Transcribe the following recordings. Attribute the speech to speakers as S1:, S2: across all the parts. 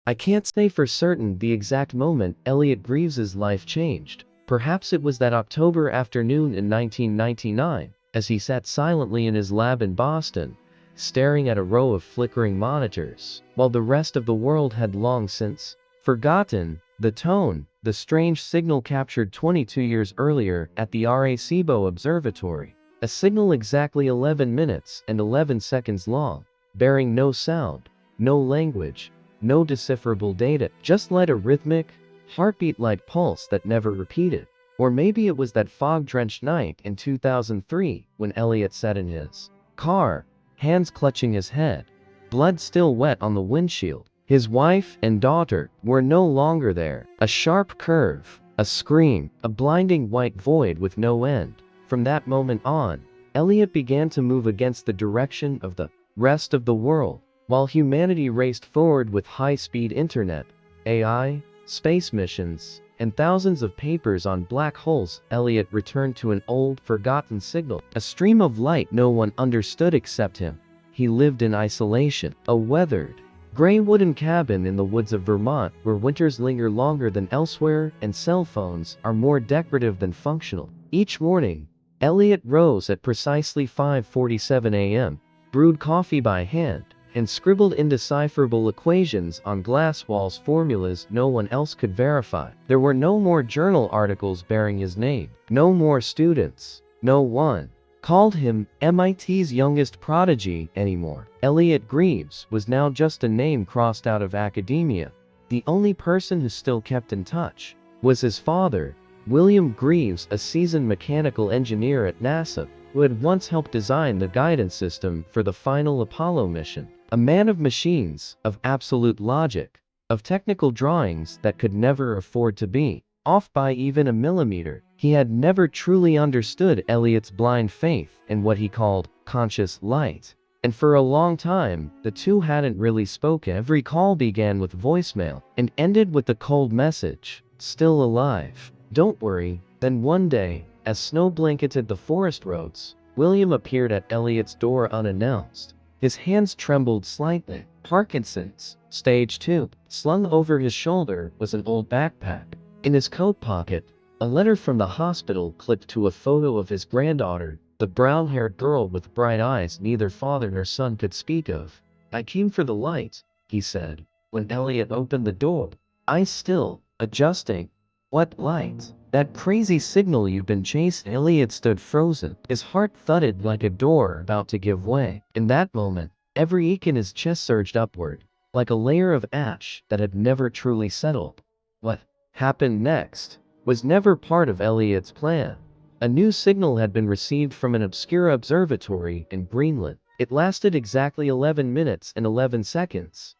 S1: I can't say for certain the exact moment Elliot Greaves's life changed. Perhaps it was that October afternoon in 1999, as he sat silently in his lab in Boston, staring at a row of flickering monitors, while the rest of the world had long since forgotten the tone, the strange signal captured 22 years earlier at the Arecibo Observatory. A signal exactly 11 minutes and 11 seconds long, bearing no sound, no language, no decipherable data, just light a rhythmic, heartbeat-like pulse that never repeated. Or maybe it was that fog-drenched night in 2003 when Elliot sat in his car, hands clutching his head, blood still wet on the windshield. His wife and daughter were no longer there. A sharp curve, a scream, a blinding white void with no end. From that moment on, Elliot began to move against the direction of the rest of the world. While humanity raced forward with high-speed internet, AI, space missions, and thousands of papers on black holes, Elliot returned to an old, forgotten signal, a stream of light no one understood except him. He lived in isolation, a weathered, gray wooden cabin in the woods of Vermont where winters linger longer than elsewhere and cell phones are more decorative than functional. Each morning, Elliot rose at precisely 5:47 a.m., brewed coffee by hand, and scribbled indecipherable equations on glass walls, formulas no one else could verify. There were no more journal articles bearing his name, no more students, no one called him MIT's youngest prodigy anymore. Elliot Greaves was now just a name crossed out of academia. The only person who still kept in touch was his father, William Greaves, a seasoned mechanical engineer at NASA, who had once helped design the guidance system for the final Apollo mission. A man of machines, of absolute logic, of technical drawings that could never afford to be off by even a millimeter. He had never truly understood Elliot's blind faith in what he called conscious light. And for a long time, the two hadn't really spoken. Every call began with voicemail and ended with the cold message, "Still alive. Don't worry." Then one day, as snow blanketed the forest roads, William appeared at Elliot's door unannounced. His hands trembled slightly. Parkinson's, stage 2. Slung over his shoulder was an old backpack. In his coat pocket, a letter from the hospital clipped to a photo of his granddaughter, the brown-haired girl with bright eyes neither father nor son could speak of. "I came for the light," he said, when Elliot opened the door. Eyes still, adjusting. "What light?" "That crazy signal you've been chasing." Elliot stood frozen. His heart thudded like a door about to give way. In that moment, every ache in his chest surged upward, like a layer of ash that had never truly settled. What happened next was never part of Elliot's plan. A new signal had been received from an obscure observatory in Greenland. It lasted exactly 11 minutes and 11 seconds.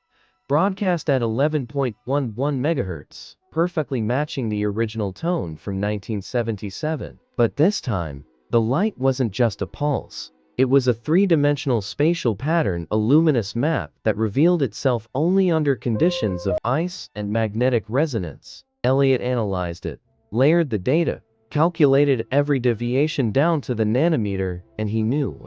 S1: Broadcast at 11.11 megahertz, perfectly matching the original tone from 1977. But this time, the light wasn't just a pulse. It was a three-dimensional spatial pattern, a luminous map that revealed itself only under conditions of ice and magnetic resonance. Elliot analyzed it, layered the data, calculated every deviation down to the nanometer, and he knew.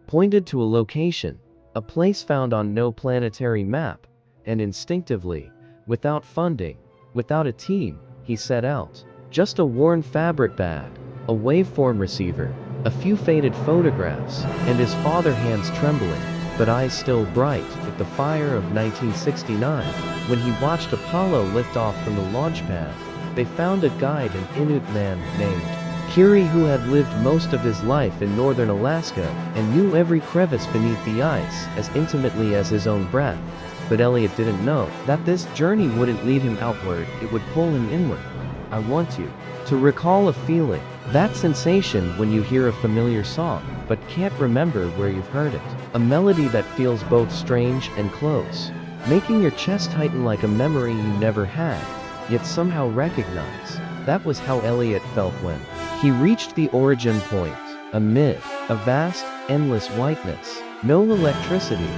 S1: Pointed to a location, a place found on no planetary map, and instinctively, without funding, without a team, he set out. Just a worn fabric bag, a waveform receiver, a few faded photographs, and his father, hands trembling, but eyes still bright with the fire of 1969. When he watched Apollo lift off from the launch pad, they found a guide, an Inuit man named Kiri, who had lived most of his life in northern Alaska and knew every crevice beneath the ice as intimately as his own breath. But Elliot didn't know that this journey wouldn't lead him outward, it would pull him inward. I want you to recall a feeling, that sensation when you hear a familiar song, but can't remember where you've heard it. A melody that feels both strange and close, making your chest tighten like a memory you never had, yet somehow recognize. That was how Elliot felt when he reached the origin point, amid a vast, endless whiteness. No electricity,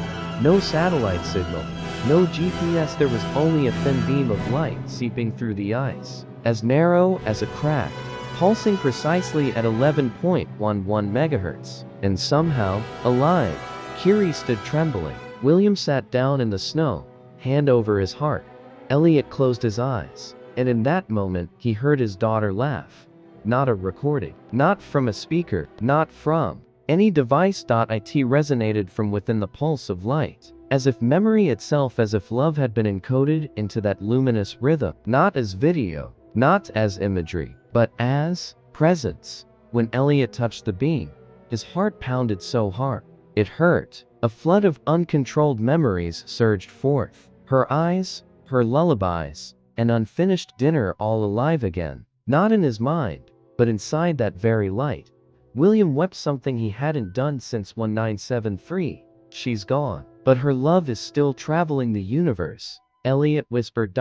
S1: no satellite signal, no GPS. There was only a thin beam of light seeping through the ice, as narrow as a crack, pulsing precisely at 11.11 megahertz, and somehow alive. Kiri stood trembling. William sat down in the snow, hand over his heart. Elliot closed his eyes, and in that moment he heard his daughter laugh. Not a recording, not from a speaker, not from any device. It resonated from within the pulse of light, as if memory itself, as if love had been encoded into that luminous rhythm, not as video, not as imagery, but as presence. When Elliot touched the beam, his heart pounded so hard it hurt. A flood of uncontrolled memories surged forth. Her eyes, her lullabies, an unfinished dinner all alive again. Not in his mind, but inside that very light. William wept, something he hadn't done since 1973. She's gone, but her love is still traveling the universe. Elliot whispered.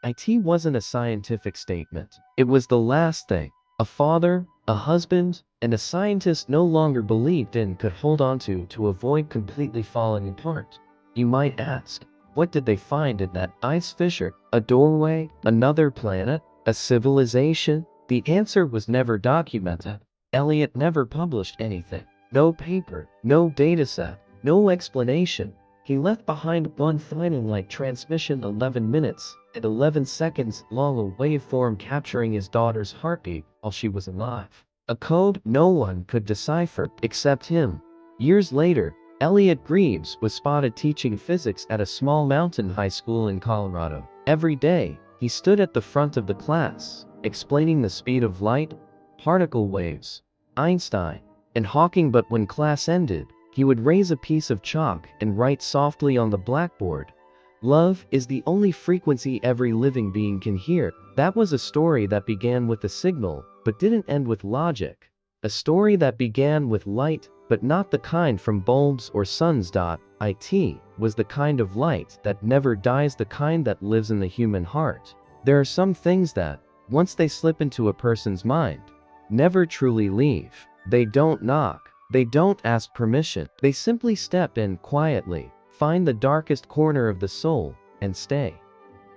S1: It wasn't a scientific statement. It was the last thing a father, a husband, and a scientist no longer believed in could hold on to avoid completely falling apart. You might ask, what did they find in that ice fissure? A doorway? Another planet? A civilization? The answer was never documented. Elliot never published anything. No paper, no dataset, no explanation. He left behind one final light transmission, 11 minutes and 11 seconds long, a waveform capturing his daughter's heartbeat while she was alive. A code no one could decipher except him. Years later, Elliot Greaves was spotted teaching physics at a small mountain high school in Colorado. Every day, he stood at the front of the class, explaining the speed of light, particle waves, Einstein, and Hawking. But when class ended, he would raise a piece of chalk and write softly on the blackboard, "Love is the only frequency every living being can hear." That was a story that began with a signal, but didn't end with logic. A story that began with light, but not the kind from bulbs or suns. It was the kind of light that never dies, the kind that lives in the human heart. There are some things that, once they slip into a person's mind, never truly leave. They don't knock. They don't ask permission. They simply step in quietly, find the darkest corner of the soul, and stay.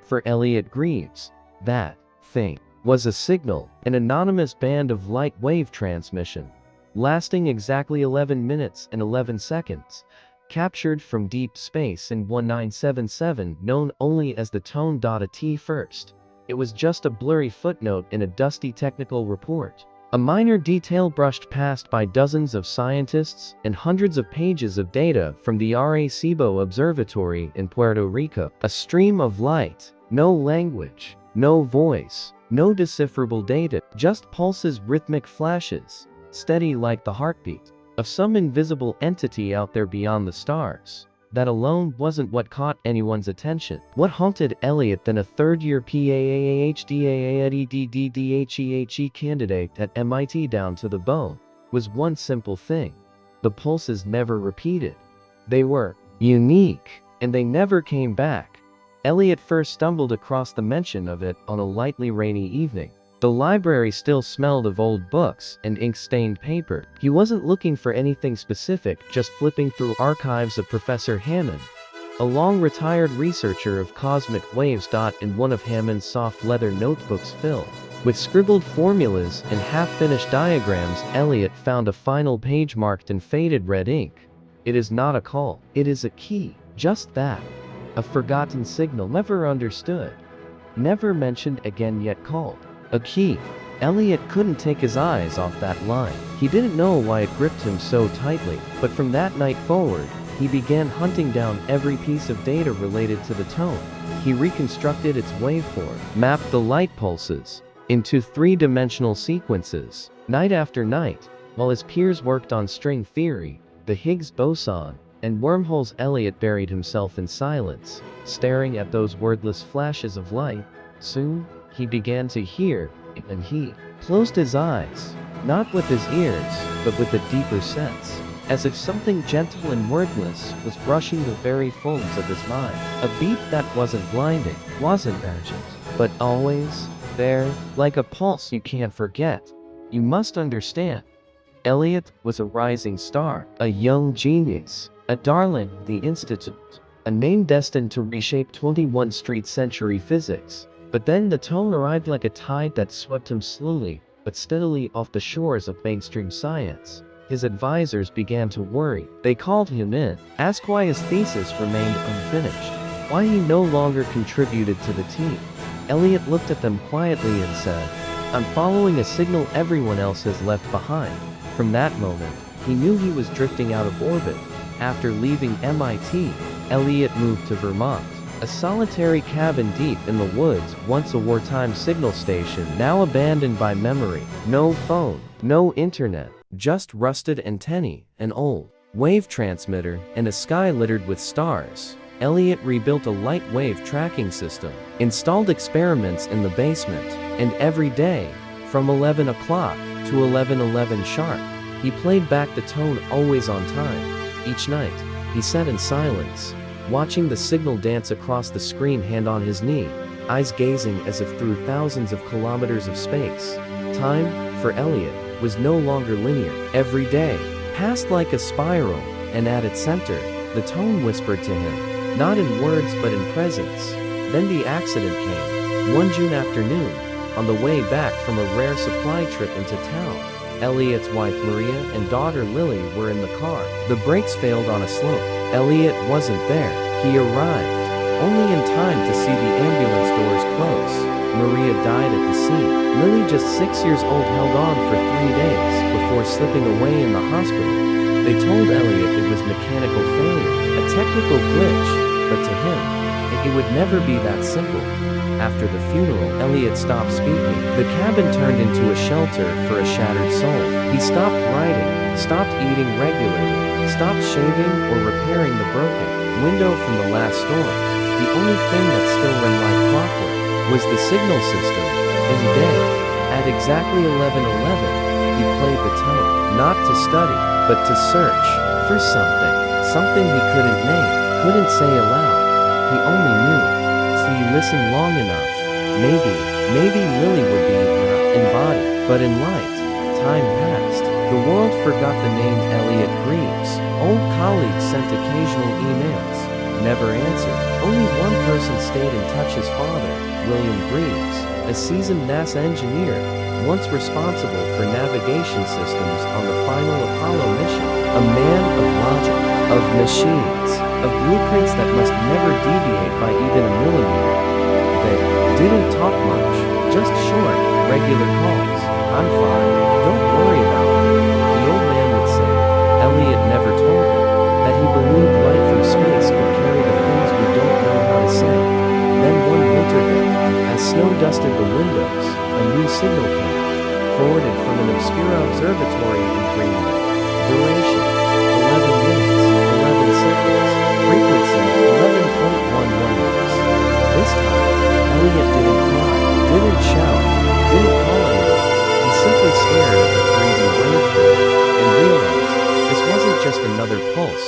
S1: For Elliot Greaves, that thing was a signal, an anonymous band of light wave transmission, lasting exactly 11 minutes and 11 seconds, captured from deep space in 1977, known only as the tone. At first, it was just a blurry footnote in a dusty technical report. A minor detail brushed past by dozens of scientists and hundreds of pages of data from the Arecibo Observatory in Puerto Rico. A stream of light, no language, no voice, no decipherable data, just pulses, rhythmic flashes, steady like the heartbeat of some invisible entity out there beyond the stars. That alone wasn't what caught anyone's attention. What haunted Elliot, then a third-year PhD candidate at MIT down to the bone, was one simple thing. The pulses never repeated. They were unique, and they never came back. Elliot first stumbled across the mention of it on a lightly rainy evening. The library still smelled of old books and ink-stained paper. He wasn't looking for anything specific, just flipping through archives of Professor Hammond, a long-retired researcher of cosmic waves. In one of Hammond's soft leather notebooks filled with scribbled formulas and half-finished diagrams, Elliot found a final page marked in faded red ink. It is not a call. It is a key. Just that. A forgotten signal, never understood, never mentioned again, yet called a key. Elliot couldn't take his eyes off that line. He didn't know why it gripped him so tightly, but from that night forward, he began hunting down every piece of data related to the tone. He reconstructed its waveform, mapped the light pulses into three-dimensional sequences, night after night, while his peers worked on string theory, the Higgs boson, and wormholes. Elliot buried himself in silence, staring at those wordless flashes of light. Soon, he began to hear, and he closed his eyes, not with his ears, but with a deeper sense, as if something gentle and wordless was brushing the very folds of his mind. A beat that wasn't blinding, wasn't urgent, but always there, like a pulse you can't forget. You must understand. Elliot was a rising star, a young genius, a darling of the Institute, a name destined to reshape 21st century physics. But then the tone arrived like a tide that swept him slowly but steadily off the shores of mainstream science. His advisors began to worry. They called him in, asked why his thesis remained unfinished, why he no longer contributed to the team. Elliot looked at them quietly and said, "I'm following a signal everyone else has left behind." From that moment, he knew he was drifting out of orbit. After leaving MIT, Elliot moved to Vermont. A solitary cabin deep in the woods, once a wartime signal station, now abandoned by memory. No phone, no internet, just rusted antennae, an old wave transmitter, and a sky littered with stars. Elliot rebuilt a light wave tracking system, installed experiments in the basement, and every day, from 11 o'clock to 11:11 sharp, he played back the tone always on time. Each night, he sat in silence, watching the signal dance across the screen, hand on his knee, eyes gazing as if through thousands of kilometers of space. Time, for Elliot, was no longer linear. Every day passed like a spiral, and at its center, the tone whispered to him, not in words but in presence. Then the accident came. One June afternoon, on the way back from a rare supply trip into town, Elliot's wife Maria and daughter Lily were in the car. The brakes failed on a slope. Elliot wasn't there. He arrived only in time to see the ambulance doors close. Maria died at the scene. Lily, just 6 years old, held on for 3 days before slipping away in the hospital. They told Elliot it was mechanical failure, a technical glitch, but to him, it would never be that simple. After the funeral, Elliot stopped speaking. The cabin turned into a shelter for a shattered soul. He stopped writing, stopped eating regularly, stopped shaving or repairing the broken window from the last storm. The only thing that still ran like clockwork was the signal system. Every day, at exactly 11:11, he played the tone, not to study, but to search for something he couldn't name, couldn't say aloud. He only knew. He listened long enough. Maybe Lily would be embodied. But in light, time passed. The world forgot the name Elliot Greaves. Old colleagues sent occasional emails, never answered. Only one person stayed in touch: his father, William Greaves, a seasoned NASA engineer, once responsible for navigation systems on the final Apollo mission. A man of logic, of machines, of blueprints that must never deviate by even a millimeter. They didn't talk much, just short, regular calls. "I'm fine, don't worry about it," the old man would say. Elliot never told him that he believed light from space could carry the things we don't know how to say. Then one winter day, as snow dusted the windows, a new signal came, forwarded from an obscure observatory in Greenland. Duration, 11 minutes, 11 seconds. Frequency, 11.11 hertz. This time, Elliot didn't cry, didn't shout, didn't call anyone. He simply stared at the 3D waveform and realized this wasn't just another pulse.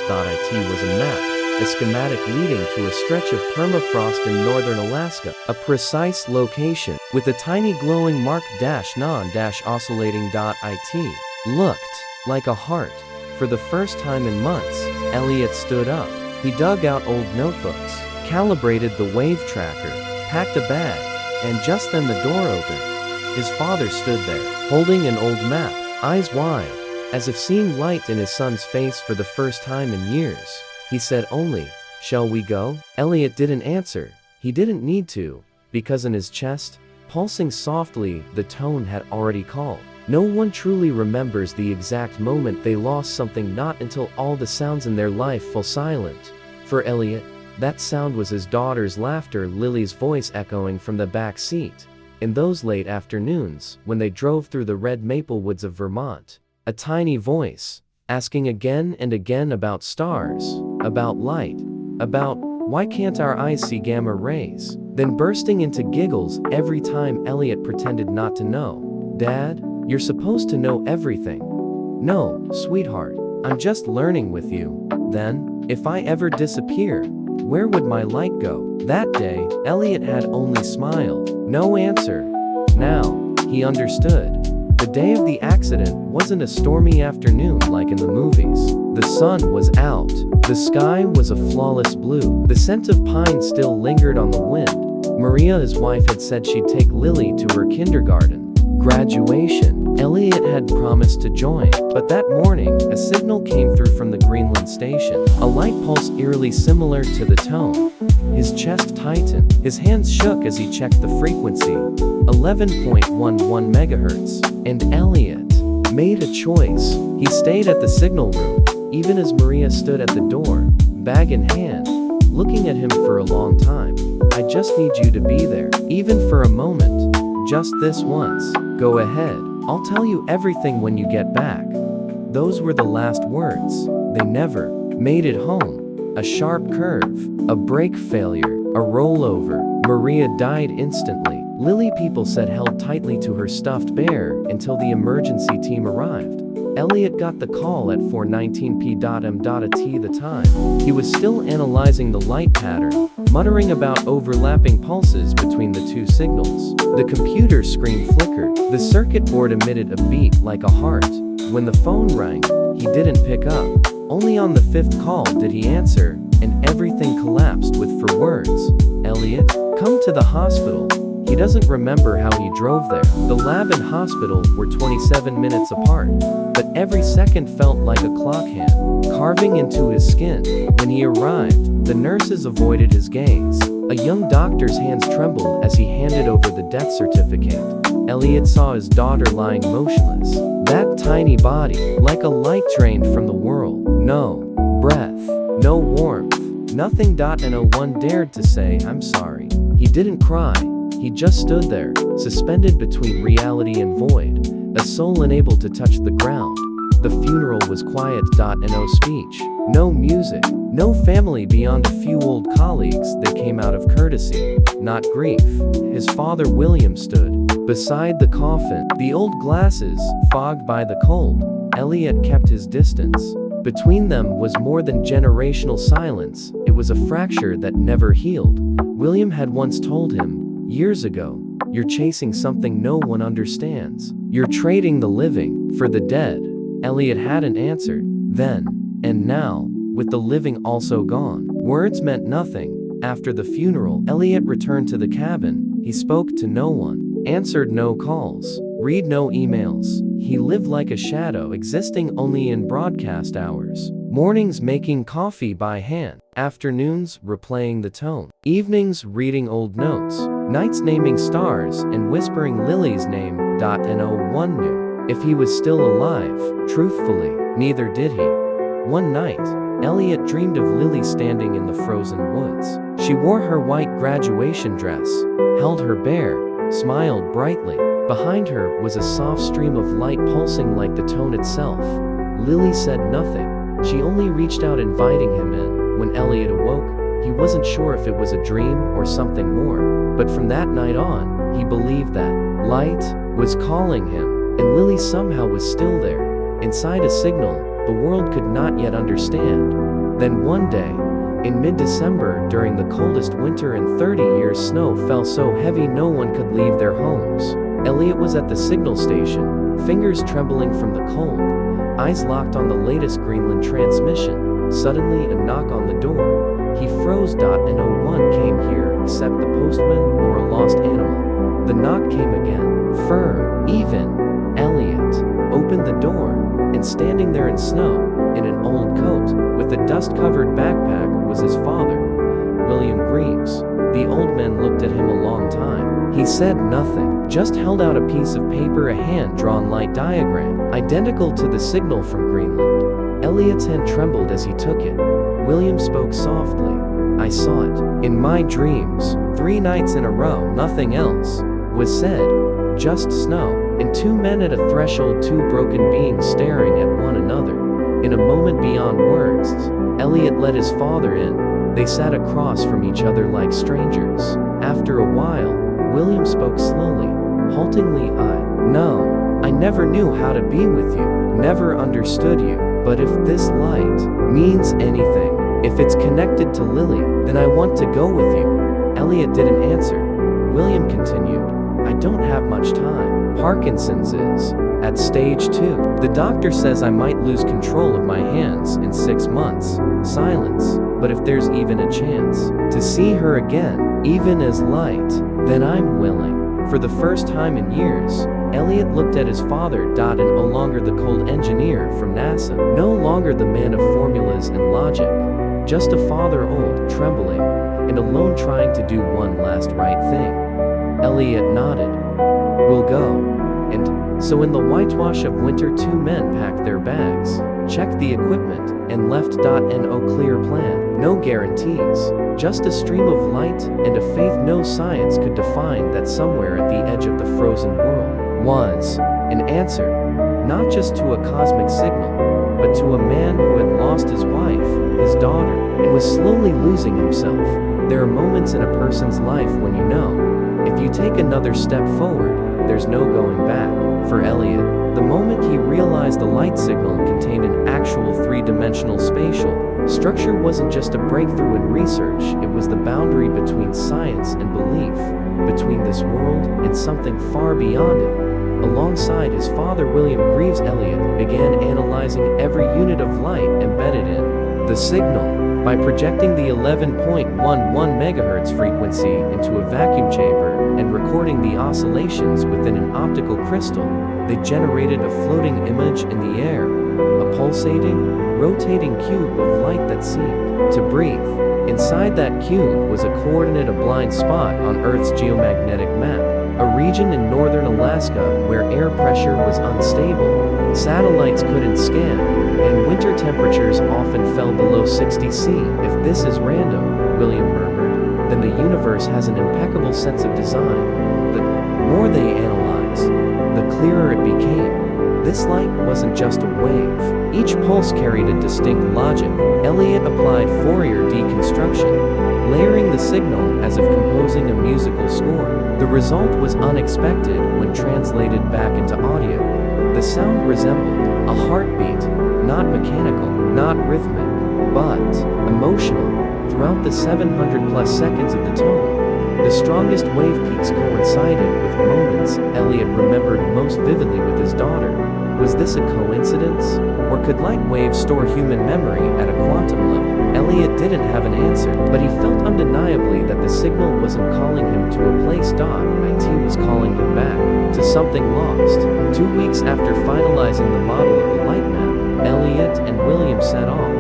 S1: It was a map, a schematic leading to a stretch of permafrost in northern Alaska, a precise location with a tiny glowing mark -non-oscillating. It looked like a heart. For the first time in months, Elliot stood up. He dug out old notebooks, calibrated the wave tracker, packed a bag, and just then the door opened. His father stood there, holding an old map, eyes wide, as if seeing light in his son's face for the first time in years. He said only, "Shall we go?" Elliot didn't answer. He didn't need to, because in his chest, pulsing softly, the tone had already called. No one truly remembers the exact moment they lost something, not until all the sounds in their life fall silent. For Elliot, that sound was his daughter's laughter, Lily's voice echoing from the back seat. In those late afternoons, when they drove through the red maple woods of Vermont, a tiny voice, asking again and again about stars, about light, about why can't our eyes see gamma rays, then bursting into giggles every time Elliot pretended not to know. "Dad, you're supposed to know everything." "No, sweetheart, I'm just learning with you." Then, if I ever disappear, where would my light go? That day, Elliot had only smiled, no answer. Now, he understood. The day of the accident wasn't a stormy afternoon like in the movies. The sun was out. The sky was a flawless blue. The scent of pine still lingered on the wind. Maria, his wife, had said she'd take Lily to her kindergarten graduation. Elliot had promised to join, but that morning, a signal came through from the Greenland station, a light pulse eerily similar to the tone. His chest tightened. His hands shook as he checked the frequency. 11.11 megahertz. And Elliot made a choice. He stayed at the signal room, even as Maria stood at the door, bag in hand, looking at him for a long time. I just need you to be there, even for a moment. Just this once. Go ahead. I'll tell you everything when you get back. Those were the last words. They never made it home. A sharp curve, a brake failure, a rollover. Maria died instantly. Lily, people said, held tightly to her stuffed bear until the emergency team arrived. Elliot got the call at 4:19 p.m. the time. He was still analyzing the light pattern, muttering about overlapping pulses between the two signals. The computer screen flickered. The circuit board emitted a beat like a heart. When the phone rang, he didn't pick up. Only on the 5th call did he answer, and everything collapsed with 4 words. Elliot, come to the hospital. He doesn't remember how he drove there. The lab and hospital were 27 minutes apart, but every second felt like a clock hand, carving into his skin. When he arrived, the nurses avoided his gaze. A young doctor's hands trembled as he handed over the death certificate. Elliot saw his daughter lying motionless. That tiny body, like a light drained from the world. No breath, no warmth, nothing. And no one dared to say, I'm sorry. He didn't cry. He just stood there, suspended between reality and void, a soul unable to touch the ground. The funeral was quiet. No speech, no music, no family beyond a few old colleagues that came out of courtesy, not grief. His father William stood beside the coffin, the old glasses fogged by the cold. Elliot kept his distance. Between them was more than generational silence. It was a fracture that never healed. William had once told him, years ago, you're chasing something no one understands. You're trading the living for the dead. Elliot hadn't answered then, and now, with the living also gone, words meant nothing. After the funeral, Elliot returned to the cabin. He spoke to no one, answered no calls, read no emails. He lived like a shadow, existing only in broadcast hours. Mornings making coffee by hand, afternoons replaying the tone, evenings reading old notes, nights naming stars and whispering Lily's name. No one knew if he was still alive. Truthfully, neither did he. One night, Elliot dreamed of Lily standing in the frozen woods. She wore her white graduation dress, held her bear, smiled brightly. Behind her was a soft stream of light pulsing like the tone itself. Lily said nothing. She only reached out, inviting him in. When Elliot awoke, he wasn't sure if it was a dream or something more. But from that night on, he believed that light was calling him, and Lily somehow was still there, inside a signal the world could not yet understand. Then one day, in mid-December, during the coldest winter in 30 years, snow fell so heavy no one could leave their homes. Elliot was at the signal station, fingers trembling from the cold, eyes locked on the latest Greenland transmission. Suddenly, a knock on the door. He froze. No one came here except the postman or a lost animal. The knock came again, firm, even. Elliot opened the door, and standing there in snow, in an old coat, with a dust-covered backpack, was his father, William Greaves. The old man looked at him a long time. He said nothing, just held out a piece of paper, a hand-drawn light diagram, identical to the signal from Greenland. Elliot's hand trembled as he took it. William spoke softly. I saw it. In my dreams. 3 nights in a row, nothing else was said. Just snow, and 2 men at a threshold, 2 broken beings staring at one another. In a moment beyond words, Elliot let his father in. They sat across from each other like strangers. After a while, William spoke slowly, haltingly. I never knew how to be with you, never understood you, but if this light means anything, if it's connected to Lily, then I want to go with you. Elliot didn't answer. William continued, I don't have much time. Parkinson's is at stage 2. The doctor says I might lose control of my hands in 6 months. Silence. But if there's even a chance to see her again, even as light, then I'm willing. For the first time in years, Elliot looked at his father. And no longer the cold engineer from NASA, no longer the man of formulas and logic, just a father, old, trembling, and alone trying to do one last right thing. Elliot nodded. We'll go. And so in the whitewash of winter, two men packed their bags, checked the equipment, and left. No clear plan, no guarantees, just a stream of light and a faith no science could define that somewhere at the edge of the frozen world was an answer, not just to a cosmic signal, but to a man who had lost his wife, his daughter, and was slowly losing himself. There are moments in a person's life when you know, if you take another step forward, there's no going back. For Elliot, the moment he realized the light signal contained an actual three-dimensional spatial structure wasn't just a breakthrough in research, it was the boundary between science and belief, between this world and something far beyond it. Alongside his father William Greaves, Elliot began analyzing every unit of light embedded in the signal. By projecting the 11.11 MHz frequency into a vacuum chamber and recording the oscillations within an optical crystal, they generated a floating image in the air, a pulsating, rotating cube of light that seemed to breathe. Inside that cube was a coordinate, a blind spot on Earth's geomagnetic map, a region in northern Alaska where air pressure was unstable, satellites couldn't scan, and winter temperatures often fell below 60 C. If this is random, William murmured, then the universe has an impeccable sense of design. The more they analyzed, the clearer it became. This light wasn't just a wave. Each pulse carried a distinct logic. Elliot applied Fourier deconstruction, layering the signal as if composing a musical score. The result was unexpected when translated back into audio. The sound resembled a heartbeat, not mechanical, not rhythmic, but emotional. Throughout the 700+ seconds of the tone, the strongest wave peaks coincided with moments Elliot remembered most vividly with his daughter. Was this a coincidence? Or could light waves store human memory at a quantum level? Elliot didn't have an answer, but he felt undeniably that the signal wasn't calling him to a place. It was calling him back to something lost. 2 weeks after finalizing the model of the light map, Elliot and William set off.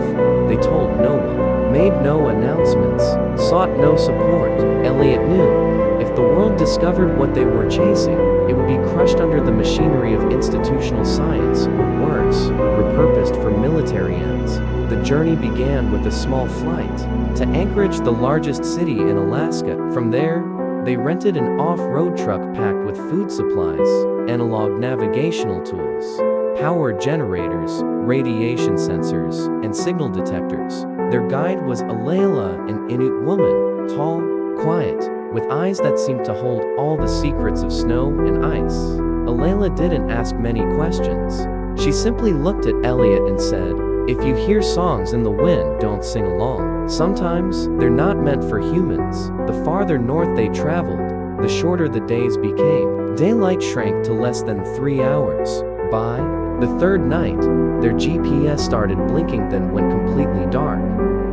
S1: They told no one, made no announcements, sought no support. Elliot knew, if the world discovered what they were chasing, it would be crushed under the machinery of institutional science, or worse, repurposed for military ends. The journey began with a small flight to Anchorage, the largest city in Alaska. From there, they rented an off-road truck packed with food supplies, analog navigational tools, power generators, radiation sensors, and signal detectors. Their guide was Alayla, an Inuit woman, tall, quiet, with eyes that seemed to hold all the secrets of snow and ice. Alayla didn't ask many questions. She simply looked at Elliot and said, "If you hear songs in the wind, don't sing along. Sometimes, they're not meant for humans." The farther north they traveled, the shorter the days became. Daylight shrank to less than 3 hours. By the third night, their GPS started blinking, then went completely dark.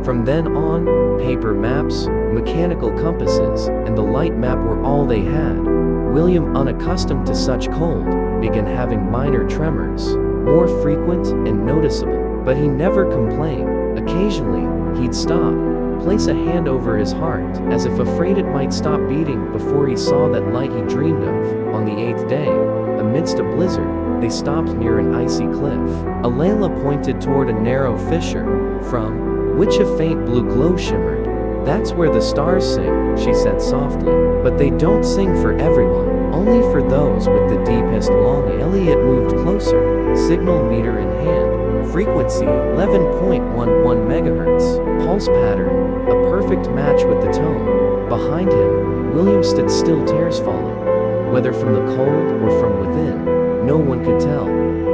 S1: From then on, paper maps, mechanical compasses, and the light map were all they had. William, unaccustomed to such cold, began having minor tremors, more frequent and noticeable, but he never complained. Occasionally, he'd stop, place a hand over his heart, as if afraid it might stop beating before he saw that light he dreamed of. On the 8th day, amidst a blizzard, they stopped near an icy cliff. Alayla pointed toward a narrow fissure, from which a faint blue glow shimmered. "That's where the stars sing," she said softly. "But they don't sing for everyone, only for those with the deepest longing." Elliot moved closer, signal meter in hand. Frequency 11.11 MHz. Pulse pattern, a perfect match with the tone. Behind him, William stood still, tears falling. Whether from the cold or from within, no one could tell.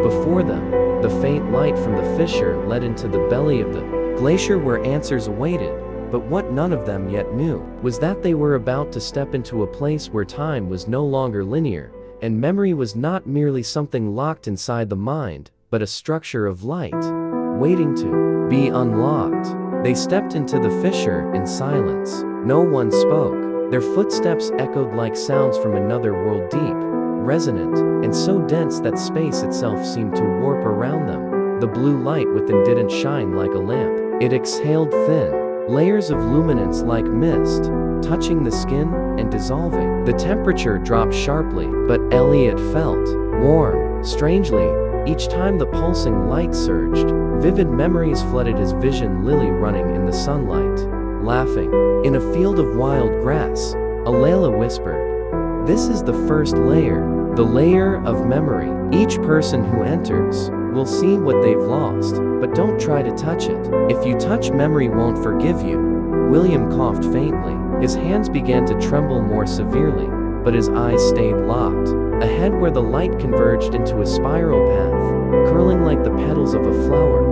S1: Before them, the faint light from the fissure led into the belly of the glacier where answers awaited. But what none of them yet knew was that they were about to step into a place where time was no longer linear, and memory was not merely something locked inside the mind, but a structure of light, waiting to be unlocked. They stepped into the fissure in silence. No one spoke. Their footsteps echoed like sounds from another world, deep, resonant, and so dense that space itself seemed to warp around them. The blue light within didn't shine like a lamp. It exhaled thin, layers of luminance like mist, touching the skin and dissolving. The temperature dropped sharply, but Elliot felt warm. Strangely, each time the pulsing light surged, vivid memories flooded his vision. Lily running in the sunlight, laughing. In a field of wild grass, Alayla whispered, "This is the first layer, the layer of memory. Each person who enters will see what they've lost, but don't try to touch it. If you touch, memory won't forgive you." William coughed faintly. His hands began to tremble more severely, but his eyes stayed locked. Ahead, where the light converged into a spiral path, curling like the petals of a flower,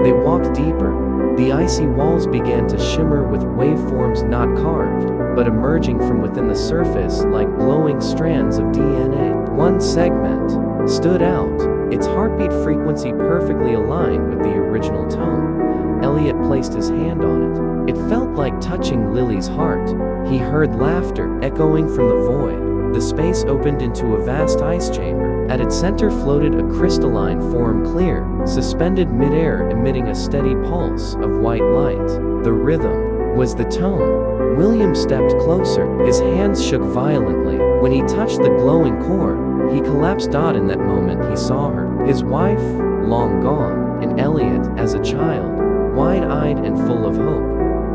S1: they walked deeper. The icy walls began to shimmer with waveforms not carved, but emerging from within the surface like glowing strands of DNA. One segment stood out, its heartbeat frequency perfectly aligned with the original tone. Elliot placed his hand on it. It felt like touching Lily's heart. He heard laughter echoing from the void. The space opened into a vast ice chamber. At its center floated a crystalline form, clear, suspended midair, emitting a steady pulse of white light. The rhythm was the tone. William stepped closer. His hands shook violently. When he touched the glowing core, he collapsed. In that moment he saw her, his wife, long gone, and Elliot as a child, wide-eyed and full of hope.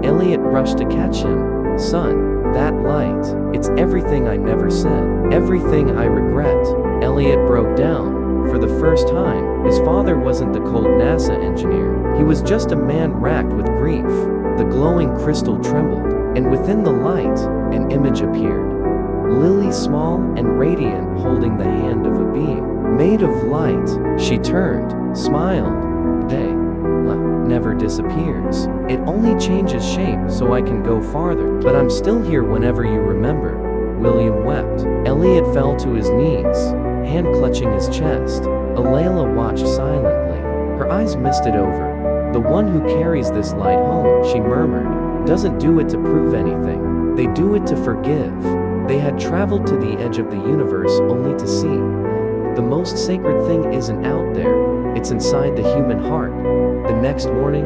S1: Elliot rushed to catch him. "Son, that light, it's everything I never said, everything I regret." Elliot broke down. For the first time, his father wasn't the cold NASA engineer. He was just a man racked with grief. The glowing crystal trembled, and within the light, an image appeared. Lily, small and radiant, holding the hand of a being made of light. She turned, smiled. "Day never disappears. It only changes shape so I can go farther. But I'm still here whenever you remember." William wept. Elliot fell to his knees, hand clutching his chest. Alayla watched silently. Her eyes misted over. "The one who carries this light home," she murmured, "doesn't do it to prove anything. They do it to forgive." They had traveled to the edge of the universe only to see. The most sacred thing isn't out there, it's inside the human heart. The next morning,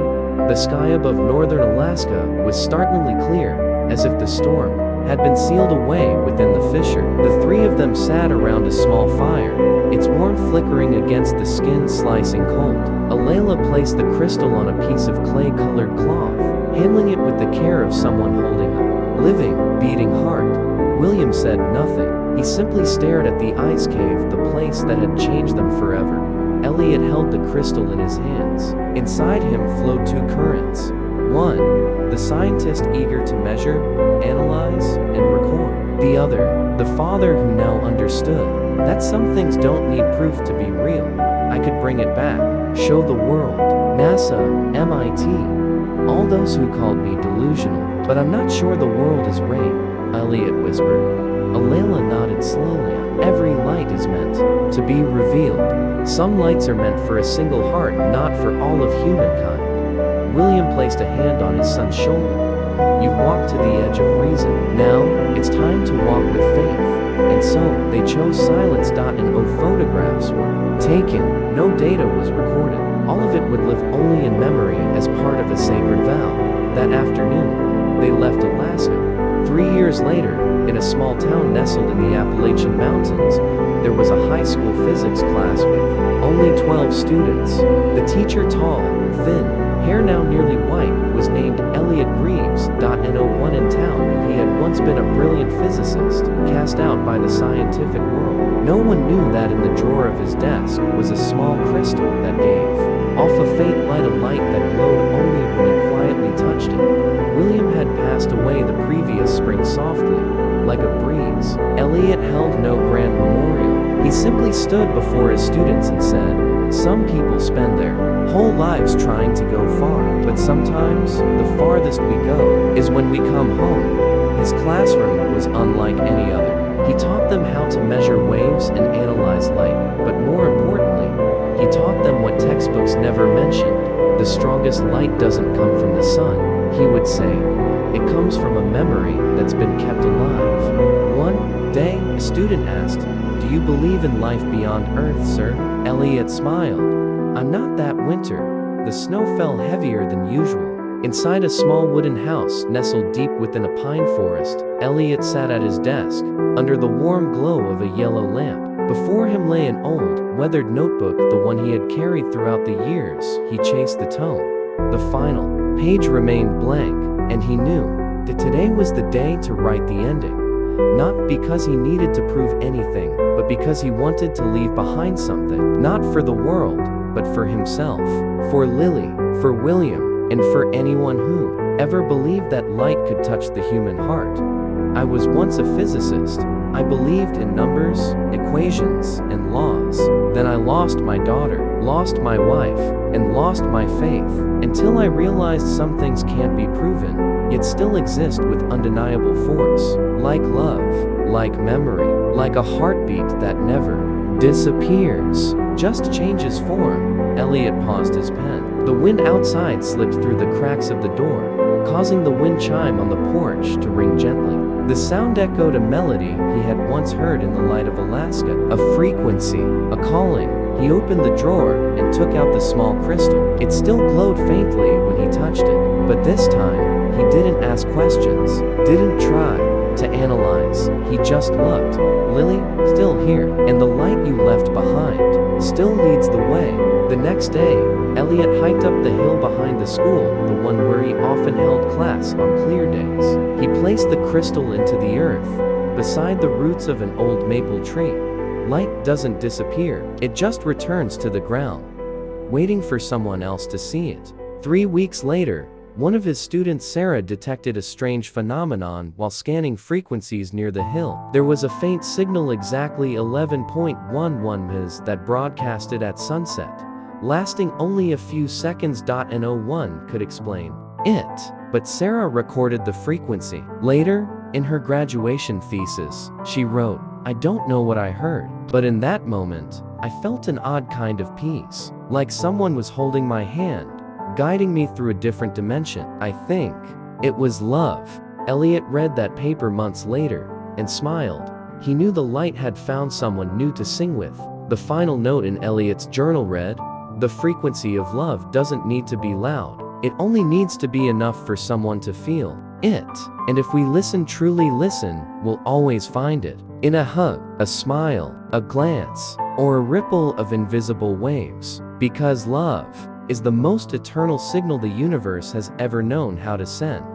S1: the sky above northern Alaska was startlingly clear, as if the storm had been sealed away within the fissure. The three of them sat around a small fire, its warmth flickering against the skin slicing cold. Alayla placed the crystal on a piece of clay-colored cloth, handling it with the care of someone holding a living, beating heart. William said nothing. He simply stared at the ice cave, the place that had changed them forever. Elliot held the crystal in his hands. Inside him flowed two currents. One, the scientist eager to measure, analyze, and record. The other, the father who now understood that some things don't need proof to be real. "I could bring it back, show the world, NASA, MIT, all those who called me delusional, but I'm not sure the world is real," Elliot whispered. Alayla nodded slowly. "Every light is meant to be revealed. Some lights are meant for a single heart, not for all of humankind." William placed a hand on his son's shoulder. "You've walked to the edge of reason. Now, it's time to walk with faith." And so, they chose silence. And no photographs were taken, no data was recorded. All of it would live only in memory as part of a sacred vow. That afternoon, they left Alaska. 3 years later, in a small town nestled in the Appalachian Mountains, there was a high school physics class with only 12 students. The teacher, tall, thin, hair now nearly white, was named Elliot Greaves. No one in town knew he had once been a brilliant physicist, cast out by the scientific world. No one knew that in the drawer of his desk was a small crystal that gave off a faint light, a light that glowed only when he quietly touched it. William had passed away the previous spring softly, like a breeze. Elliot held no grand memorial. He simply stood before his students and said, "Some people spend their whole lives trying to go far, but sometimes the farthest we go is when we come home." His classroom was unlike any other. He taught them how to measure waves and analyze light, but more importantly, he taught them what textbooks never mentioned. The strongest light doesn't come from the sun, he would say. It comes from a memory that's been kept alive. One day, a student asked, "Do you believe in life beyond Earth, sir?" Elliot smiled. "I'm not that winter." The snow fell heavier than usual. Inside a small wooden house nestled deep within a pine forest, Elliot sat at his desk, under the warm glow of a yellow lamp. Before him lay an old, weathered notebook, the one he had carried throughout the years he chased the tone. The final page remained blank, and he knew that today was the day to write the ending. Not because he needed to prove anything, but because he wanted to leave behind something, not for the world, but for himself, for Lily, for William, and for anyone who ever believed that light could touch the human heart. I was once a physicist. I believed in numbers, equations, and laws. Then I lost my daughter, lost my wife, and lost my faith, until I realized some things can't be proven, yet still exist with undeniable force. Like love, like memory, like a heartbeat that never disappears, just changes form. Elliot paused his pen. The wind outside slipped through the cracks of the door, causing the wind chime on the porch to ring gently. The sound echoed a melody he had once heard in the light of Alaska, a frequency, a calling. He opened the drawer and took out the small crystal. It still glowed faintly when he touched it, but this time, he didn't ask questions, didn't try to analyze, he just looked. Lily, still here, and the light you left behind still leads the way. The next day, Elliot hiked up the hill behind the school, the one where he often held class on clear days. He placed the crystal into the earth, beside the roots of an old maple tree. Light doesn't disappear, it just returns to the ground, waiting for someone else to see it. 3 weeks later, one of his students, Sarah, detected a strange phenomenon while scanning frequencies near the hill. There was a faint signal exactly 11.11 ms that broadcasted at sunset, lasting only a few seconds. No one could explain it, but Sarah recorded the frequency. Later, in her graduation thesis, she wrote, "I don't know what I heard, but in that moment, I felt an odd kind of peace, like someone was holding my hand, guiding me through a different dimension. I think it was love." Elliot read that paper months later and smiled. He knew the light had found someone new to sing with. The final note in Elliot's journal read, "The frequency of love doesn't need to be loud. It only needs to be enough for someone to feel it. And if we listen, truly listen, we'll always find it. In a hug, a smile, a glance, or a ripple of invisible waves. Because love is the most eternal signal the universe has ever known how to send."